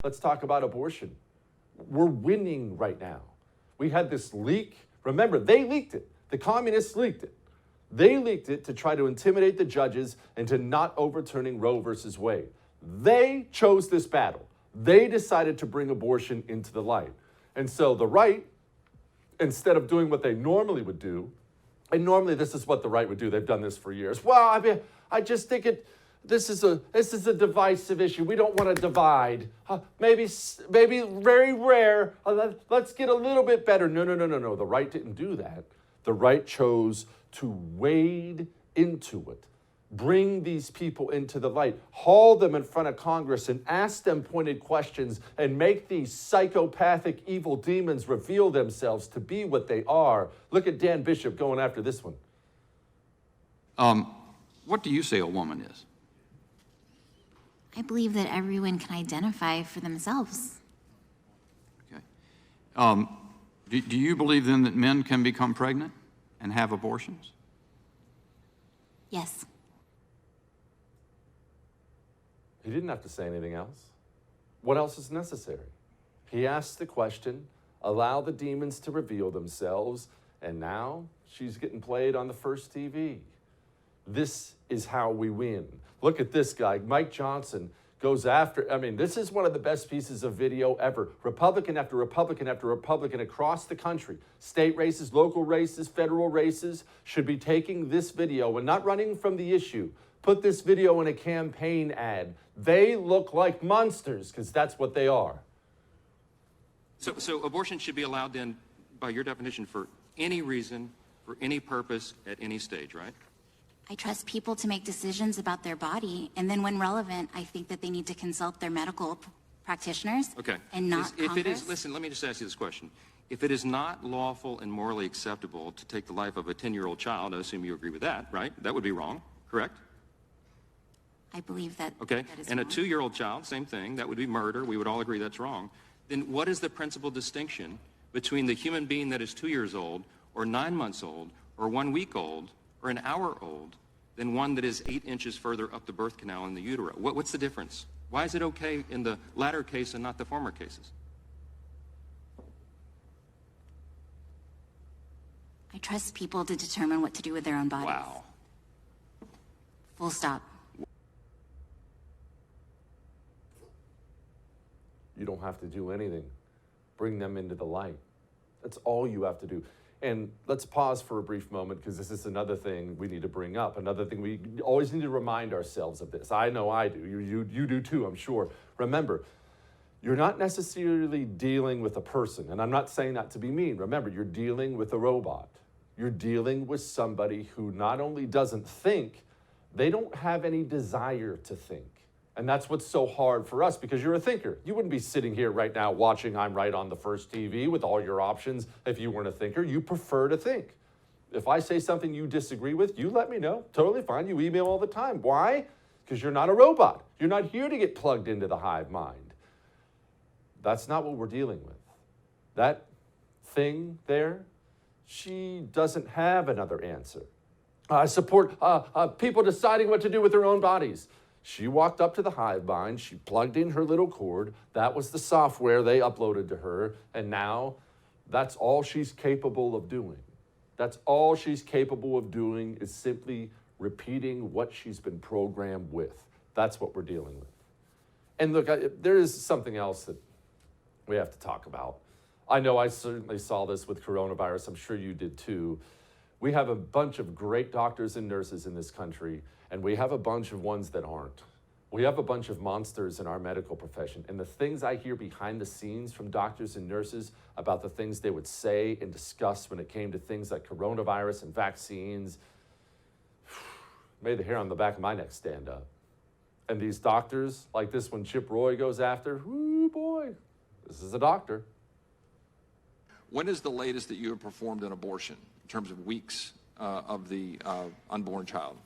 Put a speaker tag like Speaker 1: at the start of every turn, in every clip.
Speaker 1: Let's talk about abortion. We're winning right now. We had this leak. Remember, they leaked it. The communists leaked it. They leaked it to try to intimidate the judges into not overturning Roe versus Wade. They chose this battle. They decided to bring abortion into the light. And so the right, instead of doing what they normally would do, and normally this is what the right would do. They've done this for years. Well, I mean, I just think this is a divisive issue. We don't want to divide. Maybe very rare. Let's get a little bit better. No. The right didn't do that. The right chose to wade into it, bring these people into the light, haul them in front of Congress and ask them pointed questions and make these psychopathic evil demons reveal themselves to be what they are. Look at Dan Bishop going after this one.
Speaker 2: What do you say a woman is?
Speaker 3: I believe that everyone can identify for themselves.
Speaker 2: Okay. Do you believe then that men can become pregnant and have abortions?
Speaker 3: Yes.
Speaker 1: He didn't have to say anything else. What else is necessary? He asked the question, allow the demons to reveal themselves, and now she's getting played on the first TV. This is how we win. Look at this guy, Mike Johnson goes after, this is one of the best pieces of video ever. Republican after Republican after Republican across the country, state races, local races, federal races, should be taking this video and not running from the issue. Put this video in a campaign ad. They look like monsters, because that's what they are.
Speaker 4: So abortion should be allowed then, by your definition, for any reason, for any purpose, at any stage, right?
Speaker 3: I trust people to make decisions about their body, and then when relevant, I think that they need to consult their medical practitioners.
Speaker 4: Okay.
Speaker 3: And not
Speaker 4: if
Speaker 3: Congress.
Speaker 4: it is, listen, let me just ask you this question. If it is not lawful and morally acceptable to take the life of a 10-year-old child, I assume you agree with that, right? That would be wrong, correct?
Speaker 3: I believe that.
Speaker 4: Okay.
Speaker 3: That is
Speaker 4: and
Speaker 3: wrong.
Speaker 4: A 2-year-old child, same thing. That would be murder. We would all agree that's wrong. Then what is the principal distinction between the human being that is 2 years old, or 9 months old, or 1 week old, or an hour old, than one that is 8 inches further up the birth canal in the utero? What's the difference? Why is it okay in the latter case and not the former cases?
Speaker 3: I trust people to determine what to do with their own bodies.
Speaker 4: Wow.
Speaker 3: Full stop.
Speaker 1: You don't have to do anything. Bring them into the light. That's all you have to do. And let's pause for a brief moment, because this is another thing we need to bring up. Another thing we always need to remind ourselves of this. I know I do. You do too, I'm sure. Remember, you're not necessarily dealing with a person. And I'm not saying that to be mean. Remember, you're dealing with a robot. You're dealing with somebody who not only doesn't think, they don't have any desire to think. And that's what's so hard for us, because you're a thinker. You wouldn't be sitting here right now watching I'm Right on the first TV with all your options if you weren't a thinker. You prefer to think. If I say something you disagree with, you let me know. Totally fine. You email all the time. Why? Because you're not a robot. You're not here to get plugged into the hive mind. That's not what we're dealing with. That thing there, she doesn't have another answer. I support people deciding what to do with their own bodies. She walked up to the hive mind, she plugged in her little cord, that was the software they uploaded to her, and now that's all she's capable of doing. That's all she's capable of doing, is simply repeating what she's been programmed with. That's what we're dealing with. And look, there is something else that we have to talk about. I know I certainly saw this with coronavirus, I'm sure you did too. We have a bunch of great doctors and nurses in this country, and we have a bunch of ones that aren't. We have a bunch of monsters in our medical profession, and the things I hear behind the scenes from doctors and nurses about the things they would say and discuss when it came to things like coronavirus and vaccines, made the hair on the back of my neck stand up. And these doctors, like this one Chip Roy goes after, ooh boy, this is a doctor.
Speaker 5: When is the latest that you have performed an abortion in terms of weeks of the unborn child?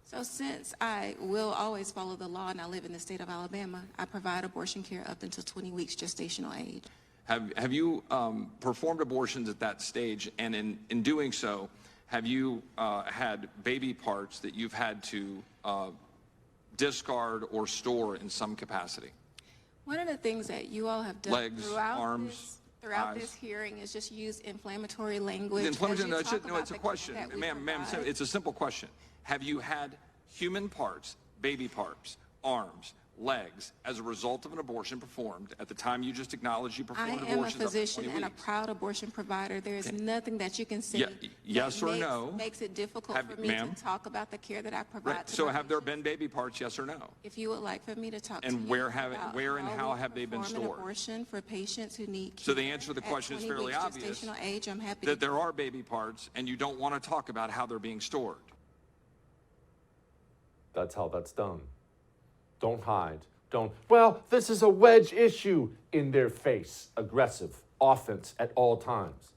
Speaker 6: So since I will always follow the law and I live in the state of Alabama, I provide abortion care up until 20 weeks gestational age.
Speaker 5: Have you performed abortions at that stage, and in doing so, have you had baby parts that you've had to discard or store in some capacity?
Speaker 6: One of the things that you all have done
Speaker 5: Legs,
Speaker 6: throughout
Speaker 5: arms, eyes.
Speaker 6: this hearing is just use inflammatory language.
Speaker 5: The
Speaker 6: as
Speaker 5: inflammatory,
Speaker 6: you
Speaker 5: no,
Speaker 6: talk
Speaker 5: it's
Speaker 6: about
Speaker 5: a
Speaker 6: the
Speaker 5: question.
Speaker 6: care that we
Speaker 5: Ma'am,
Speaker 6: provide.
Speaker 5: it's a simple question. Have you had human parts, baby parts, arms, legs, as a result of an abortion performed at the time you just acknowledged you
Speaker 6: I
Speaker 5: performed
Speaker 6: am a
Speaker 5: abortions up to
Speaker 6: physician
Speaker 5: 20
Speaker 6: and a
Speaker 5: weeks?
Speaker 6: proud abortion provider. There is nothing that you can say
Speaker 5: yes
Speaker 6: that
Speaker 5: or no?
Speaker 6: makes it difficult
Speaker 5: Have-
Speaker 6: for me
Speaker 5: ma'am?
Speaker 6: to talk about the care that I provide
Speaker 5: Right.
Speaker 6: to
Speaker 5: So
Speaker 6: my
Speaker 5: have there
Speaker 6: patients.
Speaker 5: been baby parts, yes or no?
Speaker 6: If you would like for me to talk to
Speaker 5: And
Speaker 6: you
Speaker 5: where
Speaker 6: about
Speaker 5: and how
Speaker 6: we
Speaker 5: have they been
Speaker 6: perform an
Speaker 5: stored?
Speaker 6: abortion for patients who need care
Speaker 5: So the answer to the
Speaker 6: at
Speaker 5: question is
Speaker 6: 20
Speaker 5: fairly
Speaker 6: weeks
Speaker 5: obvious,
Speaker 6: gestational age, I'm happy
Speaker 5: that
Speaker 6: to.
Speaker 5: there are baby parts and you don't want to talk about how they're being stored.
Speaker 1: That's how that's done. Don't hide. Don't, well, this is a wedge issue in their face. Aggressive. Offense at all times.